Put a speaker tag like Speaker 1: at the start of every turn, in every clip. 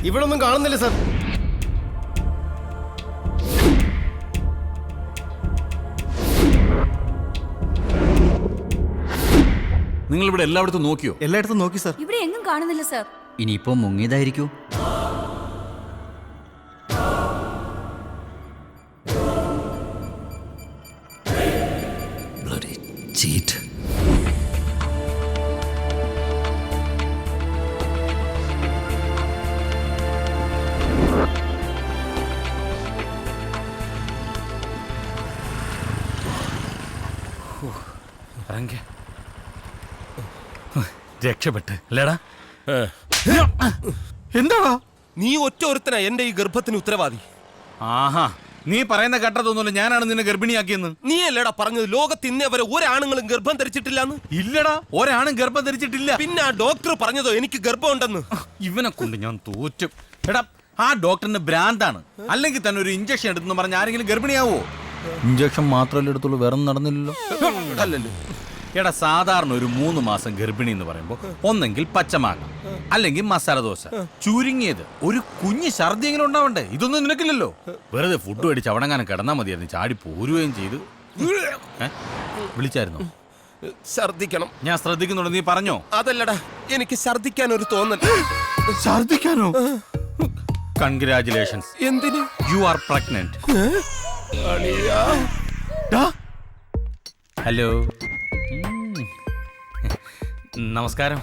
Speaker 1: ഇവിടൊന്നും കാണുന്നില്ല സാർ.
Speaker 2: നിങ്ങൾ ഇവിടെ എല്ലായിടത്തും നോക്കിയോ?
Speaker 1: എല്ലായിടത്തും നോക്കി സാർ.
Speaker 3: ഇവിടെ എങ്ങും കാണുന്നില്ല സാർ.
Speaker 4: ഇനിയിപ്പോ മുങ്ങിയതായിരിക്കൂ. Cheat.
Speaker 2: രക്ഷപ്പെട്ട് അല്ലേടാ?
Speaker 1: എന്താടാ
Speaker 5: നീ ഒറ്റ ഒരുത്തനാ എന്റെ ഈ ഗർഭത്തിന് ഉത്തരവാദി.
Speaker 2: ആഹാ, നീ പറയുന്ന കേട്ടതൊന്നുമല്ല ഞാനാണ് നിന്നെ ഗർഭിണിയാക്കിയെന്ന്.
Speaker 5: നീ അല്ലേടാ പറഞ്ഞത് ലോകത്ത് ഇന്നേ വരെ ഒരാണുങ്ങളും ഗർഭം ധരിച്ചിട്ടില്ലാന്ന്?
Speaker 2: ഇല്ലടാ, ഒരാണും ഗർഭം ധരിച്ചിട്ടില്ല.
Speaker 5: പിന്നെ ആ ഡോക്ടർ പറഞ്ഞതോ എനിക്ക് ഗർഭം ഉണ്ടെന്ന്?
Speaker 2: ഇവനെ കൊണ്ട് ഞാൻ തോറ്റും. എടാ, ആ ഡോക്ടറിന് ഭ്രാന്താണ്. അല്ലെങ്കിൽ തന്നെ ഒരു ഇഞ്ചക്ഷൻ എടുത്തെന്ന് പറഞ്ഞ ആരെങ്കിലും ഗർഭിണിയാവോ? ഇഞ്ചക്ഷൻ മാത്രമല്ലേ എടുത്തുള്ളൂ, വേറെ നടന്നില്ലല്ലോ. അല്ലല്ലോ. എടാ, സാധാരണ ഒരു 3 മാസം ഗർഭിണി എന്ന് പറയുമ്പോൾ ഒന്നെങ്കിൽ പച്ചമാങ്ങ അല്ലെങ്കിൽ മസാല ദോശ, ചുരുങ്ങിയത് ഒരു കുഞ്ഞ് ഛർദിയെങ്കിലും ഉണ്ടാവണ്ടേ? ഇതൊന്നും നിനക്കില്ലല്ലോ. വെറുതെ ഫുഡ് മേടിച്ച് അവിടെങ്ങാനും കിടന്നാൽ മതിയായിരുന്നു. ചാടി പോരുകയും ചെയ്ത്. വിളിച്ചായിരുന്നോ?
Speaker 5: ഛർദിക്കണം.
Speaker 2: ഞാൻ ശ്രദ്ധിക്കുന്നുണ്ട്, നീ പറഞ്ഞോ?
Speaker 5: അതല്ലടാ, എനിക്ക് ഛർദിക്കാൻ ഒരു തോന്നൽ.
Speaker 2: ഛർദിക്കാനോ? കൺഗ്രാറ്റുലേഷൻസ്.
Speaker 5: എന്തിന്?
Speaker 2: You are pregnant. ഹലോ, നമസ്കാരം.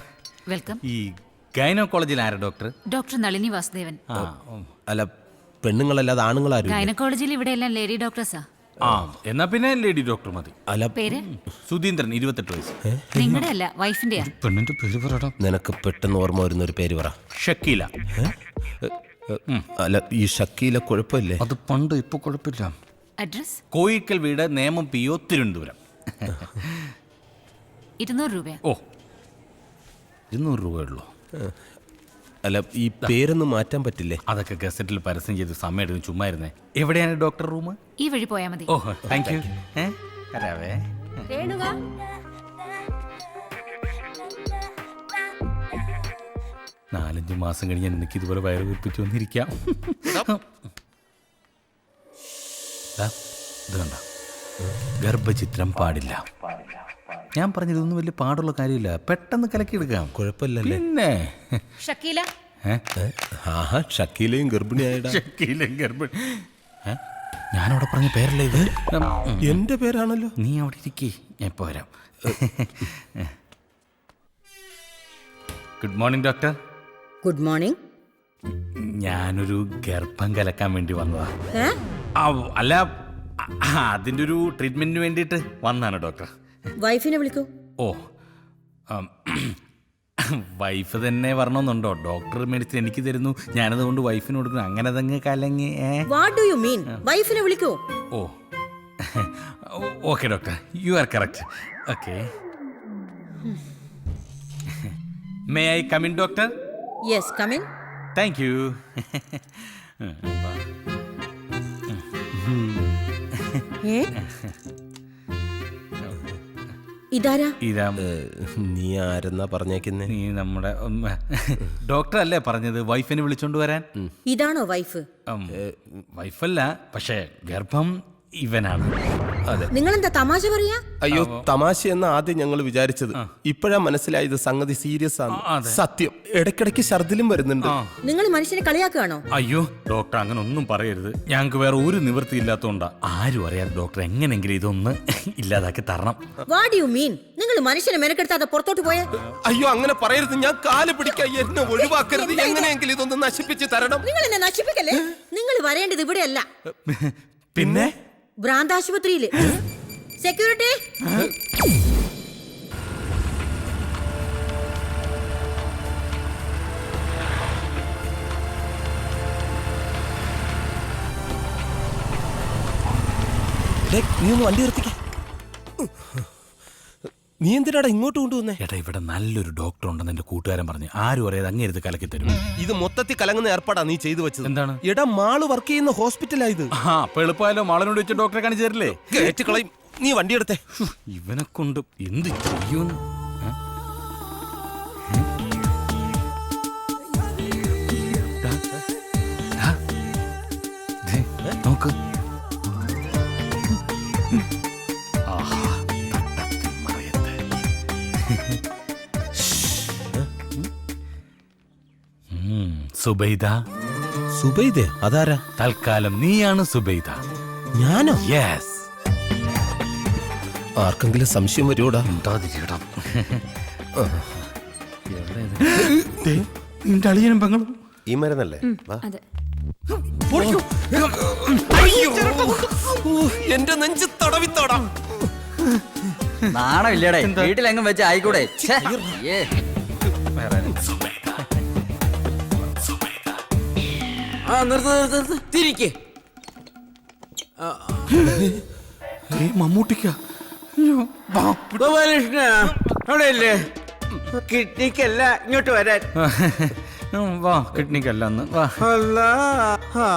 Speaker 3: വെൽക്കം.
Speaker 2: ഈ ഗൈനക്കോളജിൽ ആരാ ഡോക്ടർ?
Speaker 3: ഡോക്ടർ നളിനി വാസുദേവൻ.
Speaker 5: അല്ല, പെണ്ണുങ്ങളല്ലാതെ ആണുങ്ങളാരും?
Speaker 3: ഗൈനക്കോളജിയിൽ ഇവിടെ എല്ലാം ലേഡി ഡോക്ടേഴ്സാ.
Speaker 2: ആ, എന്നാ പിന്നെ ലേഡി ഡോക്ടർ മതി.
Speaker 5: അല്ല,
Speaker 3: പേര്?
Speaker 2: സുധീന്ദ്രൻ, 28 വയസ്സ്.
Speaker 3: നിങ്ങളുടെ അല്ല, വൈഫിന്റെയാ.
Speaker 2: പെണ്ണിന്റെ പേര് പറയടാ.
Speaker 5: നിനക്ക് പെട്ടെന്ന് ഓർമ്മ വരുന്ന ഒരു പേര് പറ.
Speaker 2: ഷക്കീല.
Speaker 5: അല്ല, ഈ ഷക്കീല കുഴപ്പമില്ലേ?
Speaker 2: അത് പണ്ട്, ഇപ്പൊ കുഴപ്പമില്ല.
Speaker 3: അഡ്രസ്?
Speaker 2: കോയിക്കൽ വീട്, നേമം PO, തിരുവനന്തപുരം.
Speaker 3: 200 രൂപയാ.
Speaker 2: ഓ, 200 രൂപയുള്ളൂ.
Speaker 5: അല്ല, ഈ പേരൊന്നും മാറ്റാൻ പറ്റില്ലേ?
Speaker 2: അതൊക്കെ ഗസറ്റിൽ പരസ്യം ചെയ്ത് സമയം എടുക്കും. ചുമ്മാ ഇരുന്നേ. എവിടെയാണ് ഡോക്ടർ റൂം?
Speaker 3: ഈ വഴി പോയാ മതി.
Speaker 2: ഓ, താങ്ക് യു. വരാവേ. 4-5 മാസം കഴിഞ്ഞ് എനിക്ക് ഇതുപോലെ വയറ് വീർപ്പിച്ചു വന്നിരിക്കാം. ഇത് കണ്ട, ഗർഭചിത്രം പാടില്ല. ഞാൻ പറഞ്ഞതൊന്നും വലിയ പാടുള്ള കാര്യമില്ല, പെട്ടെന്ന് കലക്കിയെടുക്കാം.
Speaker 5: കുഴപ്പമില്ലല്ലേ?
Speaker 2: പിന്നെ
Speaker 3: ഷക്കീല.
Speaker 5: ആഹാ, ഷക്കീലയും ഗർഭിണിയായിടാ.
Speaker 2: ഷക്കീലയും ഗർഭിണി. ഞാനവിടെ പറഞ്ഞ പേരല്ലേ ഇത്?
Speaker 5: എന്റെ പേരാണല്ലോ.
Speaker 2: നീ അവിടെ ഇരിക്കേ, ഞാൻ ഇപ്പൊ വരാം. Good morning doctor.
Speaker 6: Good morning.
Speaker 2: ഞാനൊരു ഗർഭം കലക്കാൻ വേണ്ടി വന്നതാ. അല്ല, അതിൻ്റെ ഒരു ട്രീറ്റ്മെന്റിന് വേണ്ടിയിട്ട് വന്നാണ് ഡോക്ടർ.
Speaker 6: വൈഫിനെ വിളിക്കൂ.
Speaker 2: ഓ, വൈഫ് തന്നെ വരണമെന്നുണ്ടോ? ഡോക്ടർ മെഡിസിൻ എനിക്ക് തരുന്നു, ഞാനതുകൊണ്ട് വൈഫിന് കൊടുക്കുന്നു. അങ്ങനെ അതങ്ങ് കലങ്ങി.
Speaker 6: What do you mean? വൈഫിനെ വിളിക്കൂ.
Speaker 2: Oh, okay doctor, you are correct. Okay, may I come in doctor?
Speaker 6: Yes, come in.
Speaker 2: Thank you.
Speaker 6: ഇതാരാ?
Speaker 2: ഇതാ.
Speaker 5: നീ ആരെന്നാ പറഞ്ഞേക്കുന്നേ?
Speaker 2: നീ നമ്മുടെ ഡോക്ടർ അല്ലേ പറഞ്ഞത് വൈഫിനെ വിളിച്ചോണ്ട് വരാൻ?
Speaker 6: ഇതാണോ വൈഫ്?
Speaker 2: വൈഫല്ല, പക്ഷേ ഗർഭം ഇവനാണ്.
Speaker 5: അതെ.
Speaker 6: നിങ്ങളെന്താ തമാശ പറയാ?
Speaker 5: അയ്യോ, തമാശ എന്ന് ആദ്യം ഞങ്ങൾ വിചാരിച്ചത്. ഇപ്പോഴാ മനസ്സിലായത് സംഗതി സീരിയസ് ആണ്. സത്യം, ഇടയ്ക്കിടയ്ക്ക് ഛർദിലും വരുന്നുണ്ട്.
Speaker 6: നിങ്ങൾ മനുഷ്യനെ കളിയാക്കുകയാണോ?
Speaker 2: അയ്യോ ഡോക്ടർ, അങ്ങനെ ഒന്നും പറയരുത്. ഞങ്ങൾക്ക് വേറെ ഒരു നിവൃത്തി ഇല്ലാത്തതുകൊണ്ടാ. ആരും അറിയാതെ ഡോക്ടർ എങ്ങനെങ്കിലും ഇതൊന്ന് ഇല്ലാതാക്കി തരണം.
Speaker 6: വാട്ട് ഡു യു മീൻ? നിങ്ങൾ മനുഷ്യനെ മെനക്കെടുത്താതെ പുറത്തോട്ട് പോയേ.
Speaker 5: അയ്യോ, അങ്ങനെ പറയരുത്. ഞാൻ കാല് പിടിക്കാൻ, എന്നെ ഒഴിവാക്കരുത്. എങ്ങനെയെങ്കിലും ഇതൊന്ന് നശിപ്പിച്ച് തരണം.
Speaker 6: നിങ്ങൾ എന്നെ നശിപ്പിക്കല്ലേ. നിങ്ങൾ വരേണ്ടത് ഇവിടെയല്ല,
Speaker 2: പിന്നെ
Speaker 6: ഭ്രാന്താശുപത്രിയില്. സെക്യൂരിറ്റി.
Speaker 5: നീ ഒന്ന് വണ്ടി നിർത്തിക്ക. നീ എന്തിനാടാ ഇങ്ങോട്ട് കൊണ്ടുവന്നേ?
Speaker 2: ഏട്ടാ, ഇവിടെ നല്ലൊരു ഡോക്ടർ ഉണ്ടെന്ന് എന്റെ കൂട്ടുകാരൻ പറഞ്ഞു. ആരും അറിയാതെ അങ്ങേരുത് കലക്കി തരും.
Speaker 5: ഇത് മൊത്തത്തിൽ കലങ്ങുന്ന ഏർപ്പാടാ നീ ചെയ്തു വെച്ചത്.
Speaker 2: എന്താണ്?
Speaker 5: എടാ, മാള് വർക്ക് ചെയ്യുന്ന ഹോസ്പിറ്റലായത്.
Speaker 2: അപ്പൊ എളുപ്പമായാലോ, മാളനോട് വെച്ച് ഡോക്ടറെ കാണിച്ചു തരില്ലേ?
Speaker 5: കളയും. നീ വണ്ടി എടുത്തേ.
Speaker 2: ഇവനെ കൊണ്ട് എന്ത് ചെയ്യുന്നു? സുബൈദ.
Speaker 5: സുബൈദേ അതാരാ?
Speaker 2: തൽക്കാലം നീയാണ് സുബൈദ.
Speaker 5: ഞാനോ?
Speaker 2: യെസ്.
Speaker 5: ആർക്കെങ്കിലും സംശയം വരുമോടാ?
Speaker 2: നിന്റെ അളിയനും പെങ്ങളും
Speaker 1: ഈ മരുന്നല്ലേ? വാ.
Speaker 3: അതെ.
Speaker 5: എന്റെ നെഞ്ച് തടവിത്തോടാം.
Speaker 4: നാണം ഇല്ലടേ, വീട്ടിലെങ്ങും വെച്ച് ആയിക്കൂടെ? ഛെ, ഏ.
Speaker 7: തിരിക്ക്.
Speaker 2: മമ്മൂട്ടിക്ക.
Speaker 7: ഗോപാലകൃഷ്ണ അവിടെ ഇല്ലേ? കിഡ്നിക്കല്ല, ഇങ്ങോട്ട് വരാൻ.
Speaker 2: വാ, കിഡ്നിക്കല്ല അന്ന് വാ.
Speaker 7: അല്ലാ, ആ,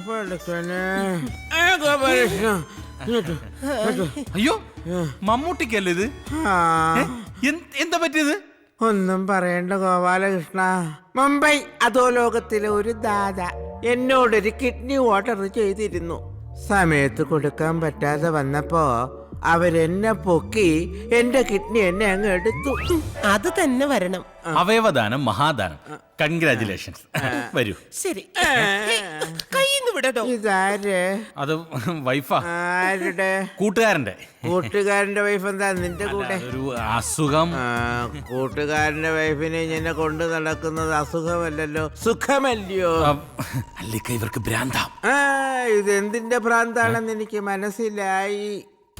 Speaker 7: പടച്ചോനെ. ഗോപാലകൃഷ്ണ ഇങ്ങോട്ട്.
Speaker 2: അയ്യോ, മമ്മൂട്ടിക്കല്ലേ ഇത്?
Speaker 7: ആ,
Speaker 2: എന്താ പറ്റിയത്?
Speaker 7: ഒന്നും പറയണ്ട ഗോപാലകൃഷ്ണ. മുംബൈ അധോലോകത്തിലെ ഒരു ദാദ എന്നോടൊരു കിഡ്നി ഓർഡർ ചെയ്തിരുന്നു. സമയത്ത് കൊടുക്കാൻ പറ്റാതെ വന്നപ്പോ അവരെന്നെ പൊക്കി എന്റെ കിഡ്നി എന്നെ അങ്ങ് എടുത്തു.
Speaker 5: അത് തന്നെ വരണം.
Speaker 2: അവയവദാനം മഹാദാനം. കൺഗ്രാചുലേഷൻസ്. വരൂ.
Speaker 5: ശരി, കയ്യിന്ന് വിടട്ടോ.
Speaker 7: ഇതാര്?
Speaker 2: അത് വൈഫാ.
Speaker 7: ആരുടെ?
Speaker 2: കൂട്ടുകാരന്റെ.
Speaker 7: കൂട്ടുകാരന്റെ വൈഫ് എന്താ നിന്റെ കൂടെ?
Speaker 2: ഒരു അസുഖം.
Speaker 7: കൂട്ടുകാരന്റെ വൈഫിനെ ഇങ്ങനെ കൊണ്ടു നടക്കുന്നത് അസുഖമല്ലല്ലോ, സുഖമല്ലയോ?
Speaker 2: അല്ലിക്ക ഇവർക്ക് ഭ്രാന്താം.
Speaker 7: ഇതെന്തിന്റെ ഭ്രാന്താണെന്ന് എനിക്ക് മനസ്സിലായി.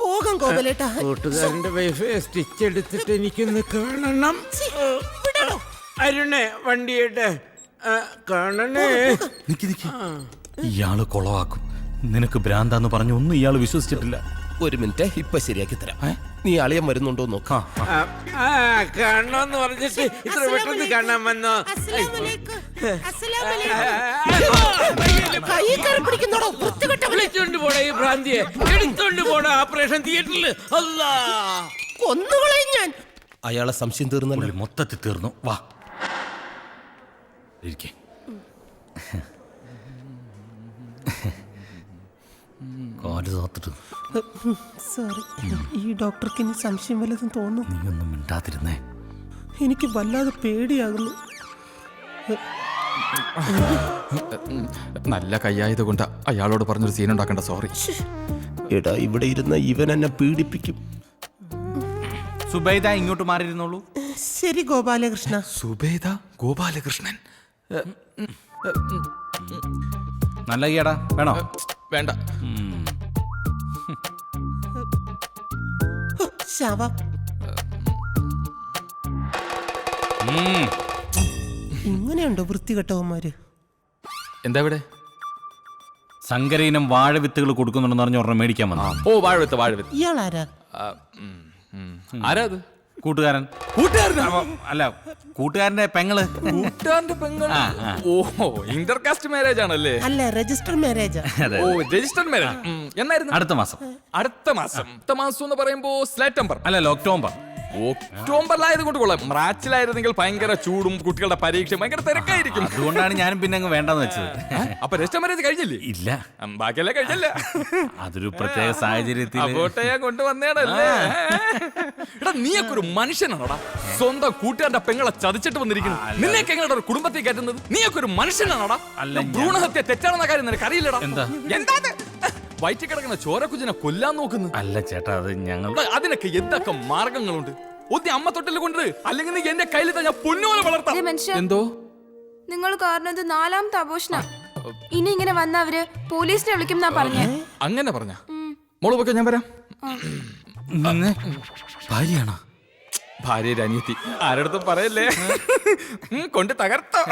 Speaker 5: പോകാം ഗോപാലേട്ടാ.
Speaker 7: കൂട്ടുകാരന്റെ വൈഫ് സ്റ്റിച്ച് എടുത്തിട്ട് എനിക്കൊന്ന് കാണണം. അരുണേ, വണ്ടിയിട്ട് കാണണേ.
Speaker 2: ഇയാള് കൊളവാക്കും. നിനക്ക് ഭ്രാന്താന്ന് പറഞ്ഞു ഒന്നും ഇയാള് വിശ്വസിച്ചിട്ടില്ല.
Speaker 5: ഒരു മിനിറ്റ്, ഇപ്പൊ ശരിയാക്കി തരാം. നീ അളിയൻ വരുന്നുണ്ടോ നോക്കാം.
Speaker 7: കാണണോന്ന് പറഞ്ഞിട്ട് ഇത്ര പെട്ടെന്ന് കാണാൻ വന്നോ? വിളിച്ചോണ്ട് പോടാ ഈ ഭ്രാന്തിയെ, എടുത്തോണ്ട് പോടാ ഓപ്പറേഷൻ തിയേറ്ററിൽ. അല്ലാ,
Speaker 5: കൊന്നുകളയും ഞാൻ. അയാളെ സംശയം തീർന്നല്ലോ.
Speaker 2: പുള്ളി മൊത്തത്തിൽ തീർന്നു. വാ ഇരിക്കേ. കാല് തോത്തിട്ട്.
Speaker 5: സോറി, ഈ ഡോക്ടർക്ക് ഇനി സംശയം വല്ലതും തോന്നുന്നു.
Speaker 2: നീ ഒന്നും മിണ്ടാതിരുന്നേ.
Speaker 5: എനിക്ക് വല്ലാതെ പേടിയാകുന്നു.
Speaker 8: നല്ല കയ്യായത് കൊണ്ട് അയാളോട് പറഞ്ഞൊരു സീൻ ഉണ്ടാക്കണ്ട. സോറി.
Speaker 5: എടാ, ഇവിടെ ഇരുന്ന ഇവൻ എന്നെ പീഡിപ്പിക്കും.
Speaker 2: സുബൈദ ഇങ്ങോട്ട് മാറിയിരുന്നോളൂ.
Speaker 5: ശരി ഗോപാലകൃഷ്ണ.
Speaker 8: സുബേദ ഗോപാലകൃഷ്ണൻ.
Speaker 2: നല്ല കൈയടാ, വേണോ?
Speaker 8: വേണ്ട.
Speaker 5: ശവം. ഇങ്ങനെയുണ്ടോ വൃത്തികെട്ടവന്മാര്?
Speaker 8: എന്താ ഇവിടെ?
Speaker 2: സങ്കരയിനം വാഴവിത്തുകൾ കൊടുക്കുന്നുണ്ടെന്ന് പറഞ്ഞ ഒരെണ്ണം മേടിക്കാൻ വന്നു.
Speaker 8: ഓ, വാഴവിത്ത്, വാഴവിത്ത്.
Speaker 5: ഇയാളാരാ?
Speaker 8: ആരാ അത്?
Speaker 2: കൂട്ടുകാരൻ. അല്ല, കൂട്ടുകാരന്റെ പെങ്ങള്.
Speaker 8: കൂട്ടുകാരന്റെ പെങ്ങൾ. ഓഹോ, ഇന്റർകാസ്റ്റ് മാരേജ് ആണല്ലേ?
Speaker 5: അല്ല, രജിസ്റ്റർ മാരേജാ.
Speaker 8: ഓ, രജിസ്റ്റർഡ് മാരേജ്. എന്നായിരുന്നു?
Speaker 2: അടുത്ത മാസം.
Speaker 8: അടുത്ത മാസം എന്ന് പറയുമ്പോ സെപ്റ്റംബർ
Speaker 2: അല്ല, ഒക്ടോബർ.
Speaker 8: ഒക്ടോബറിലായത് കൊണ്ട് കൊള്ളാം. മാർച്ചിലായിരുന്നെങ്കിൽ ഭയങ്കര ചൂടും കുട്ടികളുടെ പരീക്ഷ ഭയങ്കര തിരക്കായിരിക്കും.
Speaker 2: അതുകൊണ്ടാണ് ഞാനും പിന്നെ അങ്ങ് വേണ്ടെന്ന് വെച്ചത്.
Speaker 8: അപ്പൊ രജിസ്റ്റർ മാരേജ് കഴിഞ്ഞില്ലേ?
Speaker 2: ഇല്ല,
Speaker 8: ബാക്കിയല്ലേ കഴിഞ്ഞല്ല.
Speaker 2: അതൊരു പ്രത്യേക സാഹചര്യത്തിൽ
Speaker 8: അങ്ങോട്ടേ കൊണ്ടുവന്നേടല്ലേ. എടാ, നീയൊക്കെ ഒരു മനുഷ്യനാണോടാ? സ്വന്തം കൂട്ടുകാരന്റെ പെങ്ങളെ ചതിച്ചിട്ട് വന്നിരിക്കുന്നു. നിന്നെയൊക്കെ എങ്ങനെ ഒരു കുടുംബത്തിൽ കയറ്റുന്നത്? നീയൊക്കെ ഒരു മനുഷ്യനാണോടാ?
Speaker 2: അല്ല,
Speaker 8: ഭ്രൂണഹത്യ തെറ്റാണെന്ന കാര്യം നിനക്ക് അറിയില്ലടാ.
Speaker 2: എന്താ?
Speaker 8: വയറ്റിൽ കിടക്കുന്ന ചോരക്കുജിനെ കൊല്ലാൻ നോക്കുന്നു.
Speaker 2: അല്ല ചേട്ടാ, അത് ഞങ്ങൾ.
Speaker 8: അതിനൊക്കെ എന്തൊക്കെ മാർഗങ്ങളുണ്ട്? ഒത്തി അമ്മ തൊട്ടിൽ കൊണ്ട്, അല്ലെങ്കിൽ നീ എന്റെ കയ്യിൽ ഞാൻ പൊന്നുപോലെ വളർത്താം. എന്തോ
Speaker 9: നിങ്ങൾ കാരണം ഇത് 4ാമത്തെ ആഘോഷണം. ഇനി ഇങ്ങനെ വന്നവര് പോലീസിനെ വിളിക്കും എന്നാ പറഞ്ഞേ.
Speaker 8: അങ്ങനെ പറഞ്ഞ മോള് പൊക്കെ, ഞാൻ വരാം.
Speaker 2: ഭാര്യയാണോ?
Speaker 8: ഭാര്യ അനിയത്തി. ആരടുത്തും പറയല്ലേ. കൊണ്ട് തകർത്തോ.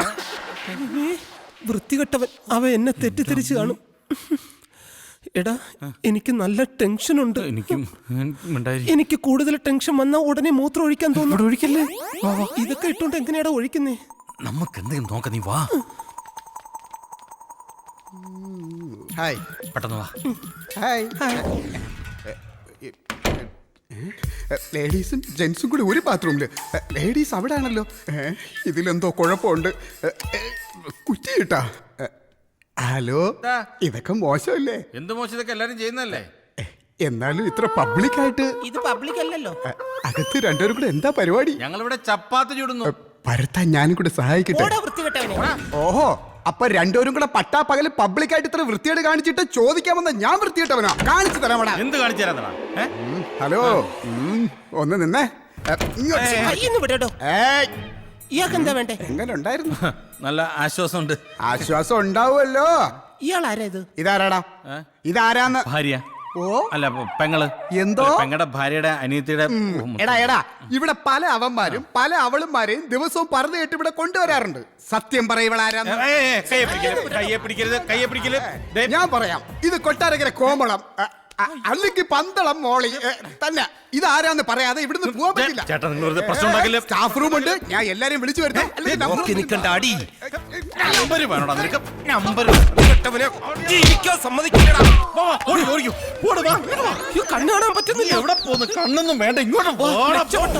Speaker 5: വൃത്തികെട്ടവൻ. അവ എന്നെ തെറ്റിദ്ധരിച്ചു കാണും. എടാ, എനിക്ക് നല്ല ടെൻഷനുണ്ട്. എനിക്ക് കൂടുതൽ ടെൻഷൻ വന്നാൽ ഉടനെ മൂത്രം ഒഴിക്കാൻ തോന്നും. ഒഴിക്കല്ലേ? ഇതൊക്കെ ഇട്ടോണ്ട് എങ്ങനെയാടാ ഒഴിക്കുന്നേ?
Speaker 2: നമുക്ക് എന്തെങ്കിലും നോക്കാം. നീ വാ.
Speaker 1: ഹായ്.
Speaker 2: പെട്ടെന്ന് വാ.
Speaker 1: ഹായ്. ലേഡീസും ജെന്റ്സും കൂടി ഒരു ബാത്റൂമില്. ലേഡീസ് അവിടെ ആണല്ലോ. ഇതിലെന്തോ കുഴപ്പമുണ്ട്. കുറ്റി കിട്ടാ. ഹലോ, ഇതൊക്കെ മോശമല്ലേ?
Speaker 2: എന്ത് മോശം? ഇതൊക്കെ എല്ലാരും ചെയ്യുന്നല്ലേ?
Speaker 1: എന്നാലും ഇത്ര പബ്ലിക്കായിട്ട്
Speaker 5: ഇത് പബ്ലിക് അല്ലല്ലോ.
Speaker 1: അകത്ത് രണ്ടുപേരും കൂടെ എന്താ പരിപാടി?
Speaker 2: ഞങ്ങളിവിടെ ചപ്പാത്തി ചുടുന്നു.
Speaker 1: പരത്താൻ ഞാനും കൂടെ സഹായിക്കട്ടെ.
Speaker 5: ഓടാ വൃത്തികെട്ടവനെ.
Speaker 1: ഓഹോ, അപ്പൊ രണ്ടുപേരും കൂടെ പട്ടാ പകല് പബ്ലിക്കായിട്ട് ഇത്ര വൃത്തിയേട് കാണിച്ചിട്ട് ചോദിക്കാമെന്ന ഞാൻ വൃത്തിയിട്ടവനോ? കാണിച്ചു തരാമടാ.
Speaker 2: എന്ത് കാണിച്ചു തരാന്നടാ?
Speaker 1: ഹലോ, ഒന്ന് നിന്നേ.
Speaker 5: കയ്യിന്ന് വിടട്ടോ.
Speaker 1: ഏയ്,
Speaker 5: ഇയാൾക്ക് എന്താ വേണ്ടേ?
Speaker 1: എങ്ങനെ ഉണ്ടായിരുന്നു?
Speaker 2: നല്ല ആശ്വാസമുണ്ട്.
Speaker 1: ആശ്വാസം ഉണ്ടാവുമല്ലോ.
Speaker 5: ഇയാൾ ആരാ ഇത്?
Speaker 1: ഇതാരാടാ? ഇതാരാന്ന്?
Speaker 2: ഭാര്യ
Speaker 1: ഓ,
Speaker 2: അല്ല പെങ്ങള്.
Speaker 1: എന്തോ?
Speaker 2: പെങ്ങളുടെ ഭാര്യയുടെ അനിയത്തിയുടെ
Speaker 1: എടാ ഇവിടെ പല അവന്മാരും പല അവളുമാരെയും ദിവസവും പറഞ്ഞു കേട്ട് ഇവിടെ കൊണ്ടുവരാറുണ്ട്. സത്യം പറയവളാരാന്ന്?
Speaker 2: കയ്യെ പിടിക്കരുത്. ദേ,
Speaker 1: ഞാൻ പറയാം, ഇത് കൊട്ടാരക്കര കോമളം അല്ലെങ്കിൽ പന്തളം മോളി തന്നെ. ഇതാരാന്ന് പറയാതെ ഇവിടുന്ന് പോകാൻ പറ്റില്ല.
Speaker 2: ചേട്ടാ നിങ്ങൾ വെറുതെ പ്രശ്നം ഉണ്ടാക്കില്ല.
Speaker 1: സ്റ്റാഫ് റൂം ഉണ്ട്, ഞാൻ എല്ലാരെയും വിളിച്ചു വരുത്താം.
Speaker 2: അടി നമ്പർ വേണോടാ നിനക്ക്? നമ്പർ
Speaker 5: കണ്ണു കാണാൻ പറ്റുന്നില്ല.
Speaker 2: എവിടെ പോന്ന്? കണ്ണൊന്നും വേണ്ട, ഇങ്ങോട്ട്